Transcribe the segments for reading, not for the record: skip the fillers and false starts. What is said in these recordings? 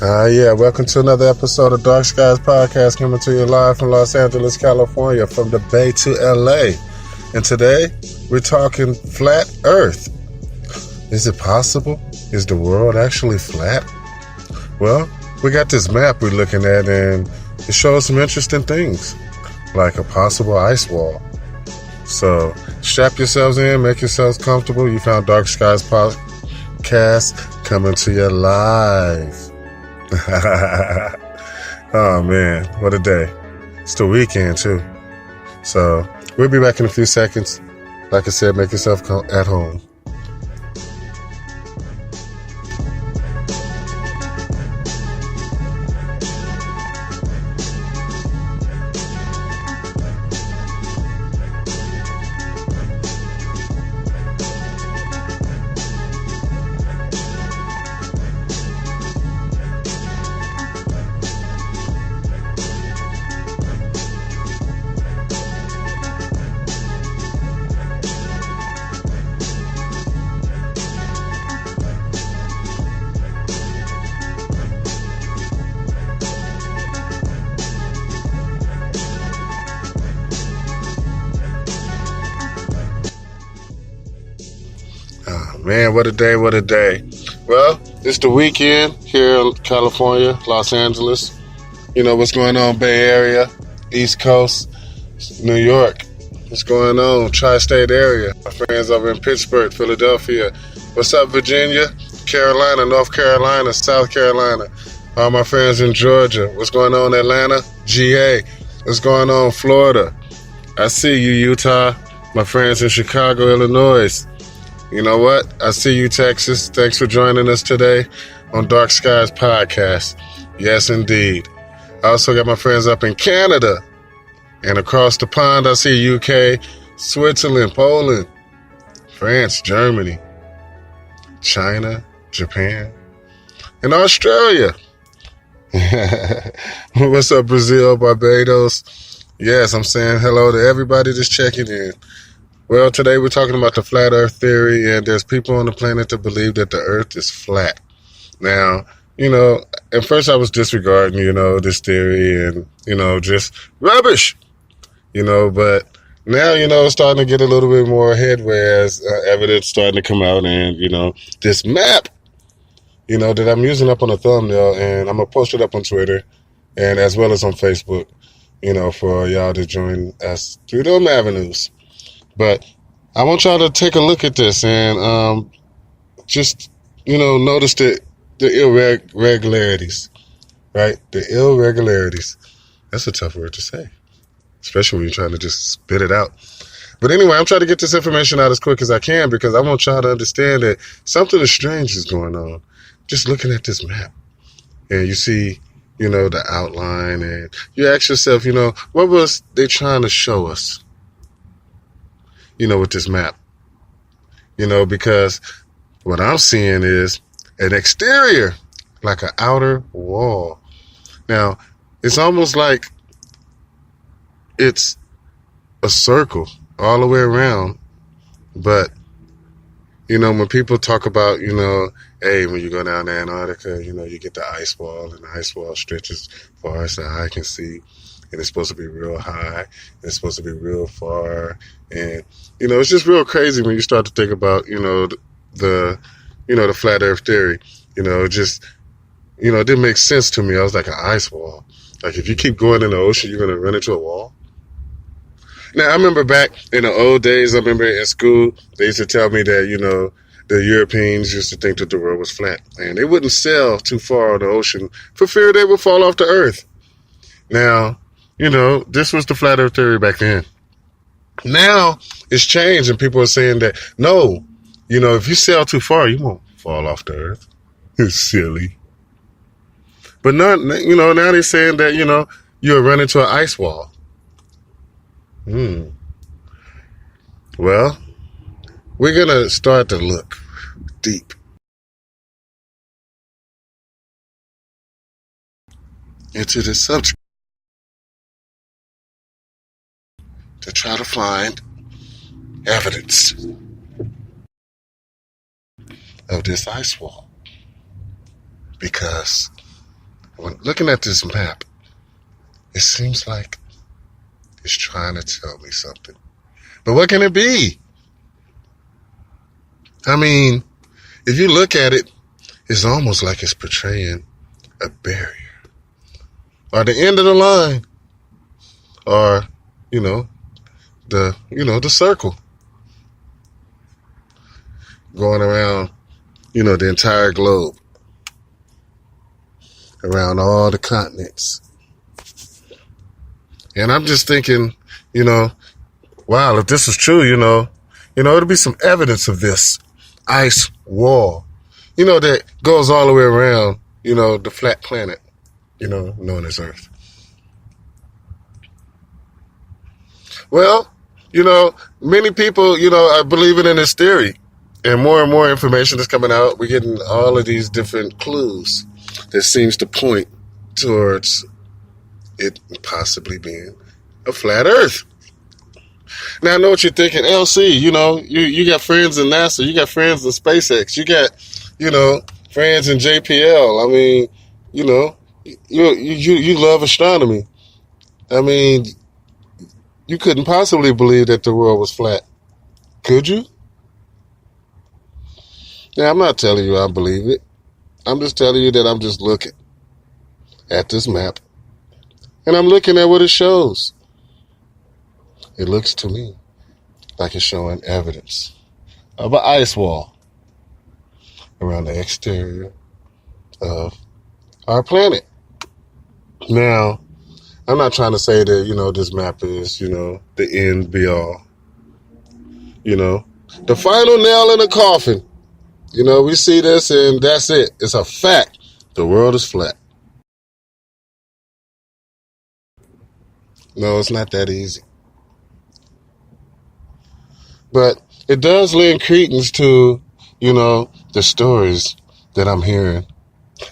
Yeah, welcome to another episode of Dark Skies Podcast, coming to you live from Los Angeles, California, from the Bay to LA. And today, we're talking flat Earth. Is it possible? Is the world actually flat? Well, we got this map we're looking at, and it shows some interesting things, like a possible ice wall. So, strap yourselves in, make yourselves comfortable. You found Dark Skies Podcast coming to you live. Oh man, what a day. It's the weekend too. So we'll be back in a few seconds. Like I said, make yourself at home. Man, what a day, what a day. Well, it's the weekend here in California, Los Angeles. You know what's going on, Bay Area, East Coast, New York. What's going on, Tri-State area. My friends over in Pittsburgh, Philadelphia. What's up, Virginia, Carolina, North Carolina, South Carolina. All my friends in Georgia. What's going on, Atlanta, GA. What's going on, Florida. I see you, Utah. My friends in Chicago, Illinois. You know what? I see you, Texas. Thanks for joining us today on Dark Skies Podcast. Yes, indeed. I also got my friends up in Canada. And across the pond, I see UK, Switzerland, Poland, France, Germany, China, Japan, and Australia. What's up, Brazil, Barbados? Yes, I'm saying hello to everybody that's checking in. Well, today we're talking about the flat earth theory, and there's people on the planet that believe that the earth is flat. Now, at first I was disregarding, this theory and, just rubbish, but now, it's starting to get a little bit more headway as evidence starting to come out, and, this map, that I'm using up on a thumbnail, and I'm going to post it up on Twitter and as well as on Facebook, for y'all to join us through them avenues. But I want y'all to take a look at this and just, notice the irregularities, right? The irregularities. That's a tough word to say, especially when you're trying to just spit it out. But anyway, I'm trying to get this information out as quick as I can because I want y'all to understand that something strange is going on. Just looking at this map and you see, the outline, and you ask yourself, what was they trying to show us? With this map, because what I'm seeing is an exterior, like an outer wall. Now, it's almost like it's a circle all the way around. But, when people talk about, hey, when you go down to Antarctica, you get the ice wall, and the ice wall stretches far as the eye can see. And it's supposed to be real high, and it's supposed to be real far, and it's just real crazy when you start to think about the flat Earth theory. It didn't make sense to me. I was like, an ice wall. Like if you keep going in the ocean, you're gonna run into a wall. Now I remember back in the old days. I remember in school they used to tell me that the Europeans used to think that the world was flat, and they wouldn't sail too far on the ocean for fear they would fall off the Earth. Now, this was the flat earth theory back then. Now it's changed and people are saying that, no, if you sail too far, you won't fall off the earth. It's silly. But now they're saying that, you'll run into an ice wall. Well, we're going to start to look deep into this subject to try to find evidence of this ice wall. Because when looking at this map, it seems like it's trying to tell me something. But what can it be? I mean, if you look at it, it's almost like it's portraying a barrier, or the end of the line, or, the circle going around, the entire globe, around all the continents. And I'm just thinking, wow, if this is true, it'll be some evidence of this ice wall, that goes all the way around, the flat planet, known as Earth. Well, many people, are believing in this theory, and more information is coming out. We're getting all of these different clues that seems to point towards it possibly being a flat Earth. Now, I know what you're thinking, LC, you got friends in NASA, you got friends in SpaceX, you got, friends in JPL. I mean, you love astronomy. I mean, you couldn't possibly believe that the world was flat. Could you? Now, I'm not telling you I believe it. I'm just telling you that I'm just looking at this map, and I'm looking at what it shows. It looks to me like it's showing evidence of an ice wall around the exterior of our planet. Now, I'm not trying to say that, this map is, the end be all. The final nail in the coffin. We see this and that's it. It's a fact. The world is flat. No, it's not that easy. But it does lend credence to, the stories that I'm hearing.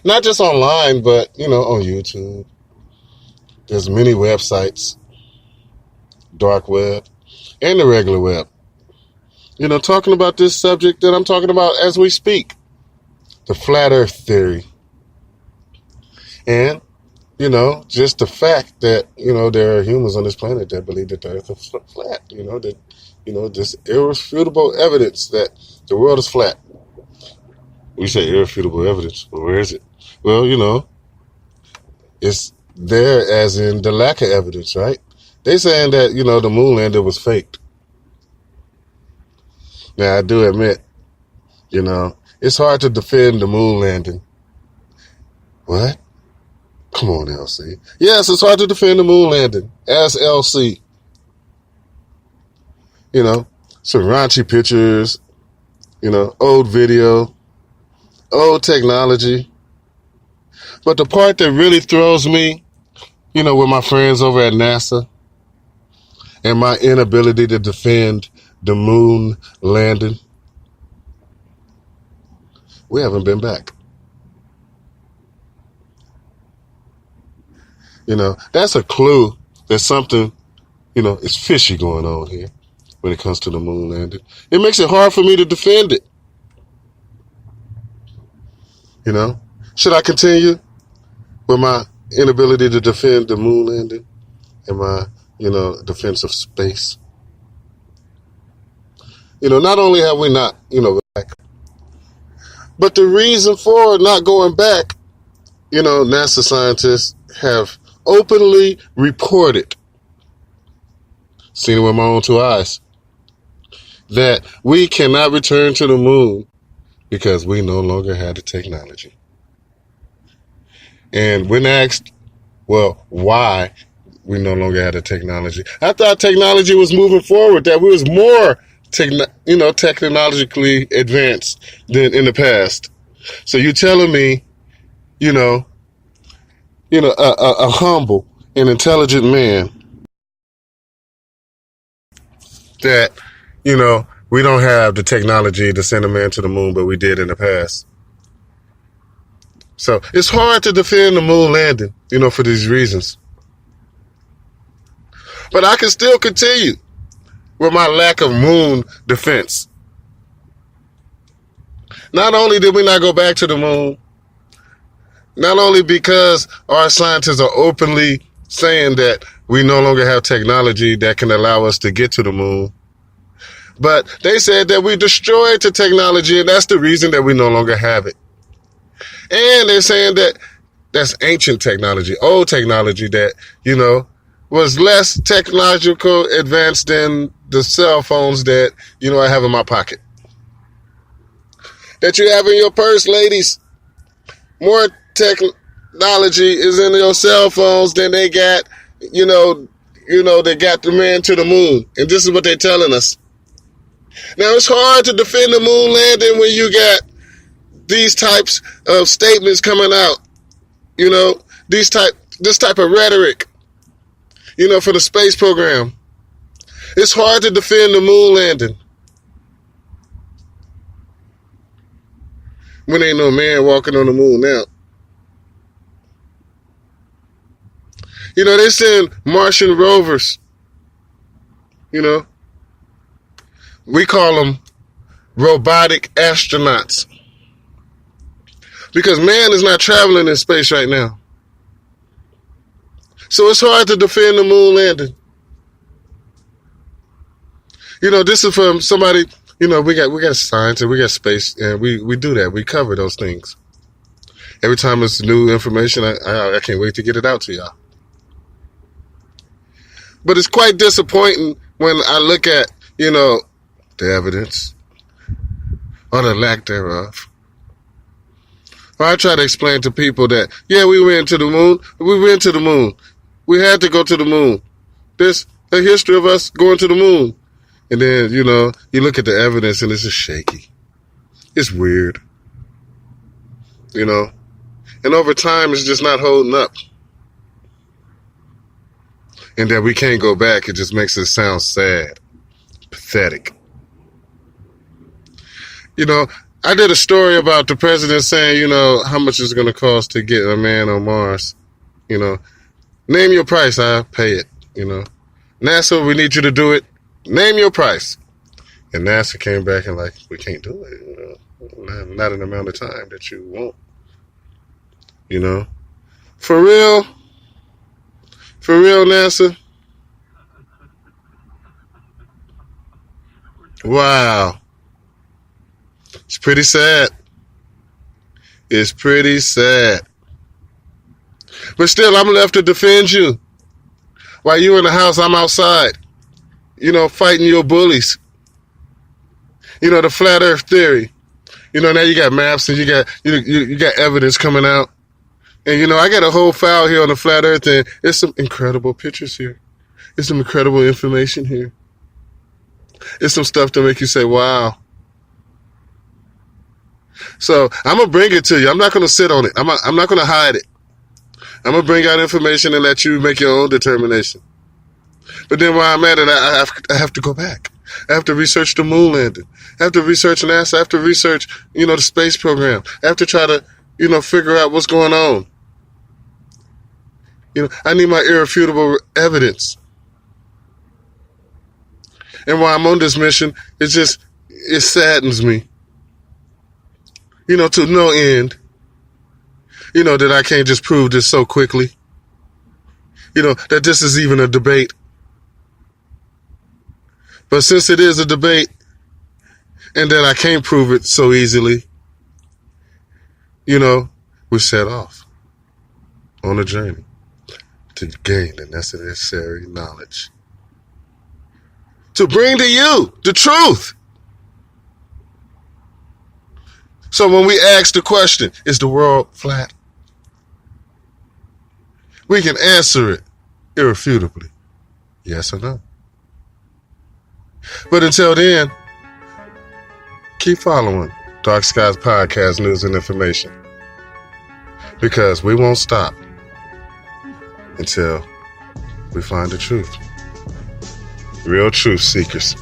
Not just online, but, on YouTube. There's many websites, dark web, and the regular web, talking about this subject that I'm talking about as we speak, the flat Earth theory. And, just the fact that, there are humans on this planet that believe that the Earth is flat, this irrefutable evidence that the world is flat. We say irrefutable evidence, but where is it? Well, it's there as in the lack of evidence, right? They saying that, the moon landing was faked. Now, I do admit, it's hard to defend the moon landing. What? Come on, LC. Yes, it's hard to defend the moon landing. Ask LC. Some raunchy pictures, old video, old technology. But the part that really throws me, with my friends over at NASA and my inability to defend the moon landing, we haven't been back. That's a clue that something, is fishy going on here when it comes to the moon landing. It makes it hard for me to defend it. Should I continue with my inability to defend the moon landing and my, defense of space? Not only have we not, back, but the reason for not going back, NASA scientists have openly reported, seen it with my own two eyes, that we cannot return to the moon because we no longer have the technology. And when asked, well, why we no longer had the technology, I thought technology was moving forward, that we was more technologically advanced than in the past. So you're telling me, a humble and intelligent man that, we don't have the technology to send a man to the moon, but we did in the past. So it's hard to defend the moon landing, for these reasons. But I can still continue with my lack of moon defense. Not only did we not go back to the moon, Not only because our scientists are openly saying that we no longer have technology that can allow us to get to the moon, but they said that we destroyed the technology, and that's the reason that we no longer have it. And they're saying that that's ancient technology, old technology that, was less technological advanced than the cell phones that, I have in my pocket. That you have in your purse, ladies. More technology is in your cell phones than they got, they got the man to the moon. And this is what they're telling us. Now, it's hard to defend the moon landing when you got these types of statements coming out, this type of rhetoric, for the space program. It's hard to defend the moon landing when ain't no man walking on the moon now. They send Martian rovers, we call them robotic astronauts. Because man is not traveling in space right now. So it's hard to defend the moon landing. This is from somebody, we got science and we got space, and we do that. We cover those things. Every time it's new information, I can't wait to get it out to y'all. But it's quite disappointing when I look at, the evidence or the lack thereof. I try to explain to people that, we went to the moon. We went to the moon. We had to go to the moon. There's a history of us going to the moon. And then, you look at the evidence and it's just shaky. It's weird. And over time, it's just not holding up. And that we can't go back, it just makes it sound sad, pathetic. I did a story about the president saying, how much it's going to cost to get a man on Mars. Name your price, I'll pay it. NASA, we need you to do it. Name your price. And NASA came back and we can't do it. Not in the amount of time that you want. For real, NASA. Wow. It's pretty sad. It's pretty sad. But still, I'm left to defend you. While you in the house, I'm outside, fighting your bullies. The flat earth theory. Now you got maps and you got evidence coming out. And, I got a whole file here on the flat earth, and there's some incredible pictures here. There's some incredible information here. It's some stuff to make you say, wow. So I'm going to bring it to you. I'm not going to sit on it. I'm not going to hide it. I'm going to bring out information and let you make your own determination. But then while I'm at it, I have to go back. I have to research the moon landing. I have to research NASA. I have to research, the space program. I have to try to, figure out what's going on. I need my irrefutable evidence. And while I'm on this mission, it saddens me. To no end. That I can't just prove this so quickly. That this is even a debate. But since it is a debate, and that I can't prove it so easily, we set off on a journey to gain the necessary knowledge. To bring to you the truth. So when we ask the question, is the world flat? We can answer it irrefutably. Yes or no. But until then, keep following Dark Skies Podcast News and Information. Because we won't stop until we find the truth. Real truth seekers.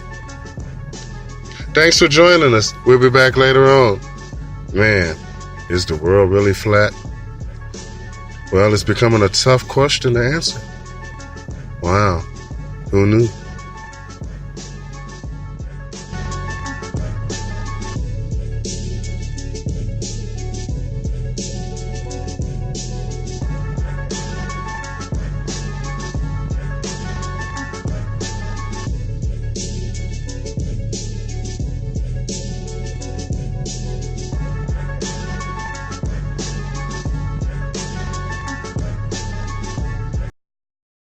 Thanks for joining us. We'll be back later on. Man, is the world really flat? Well, it's becoming a tough question to answer. Wow, who knew?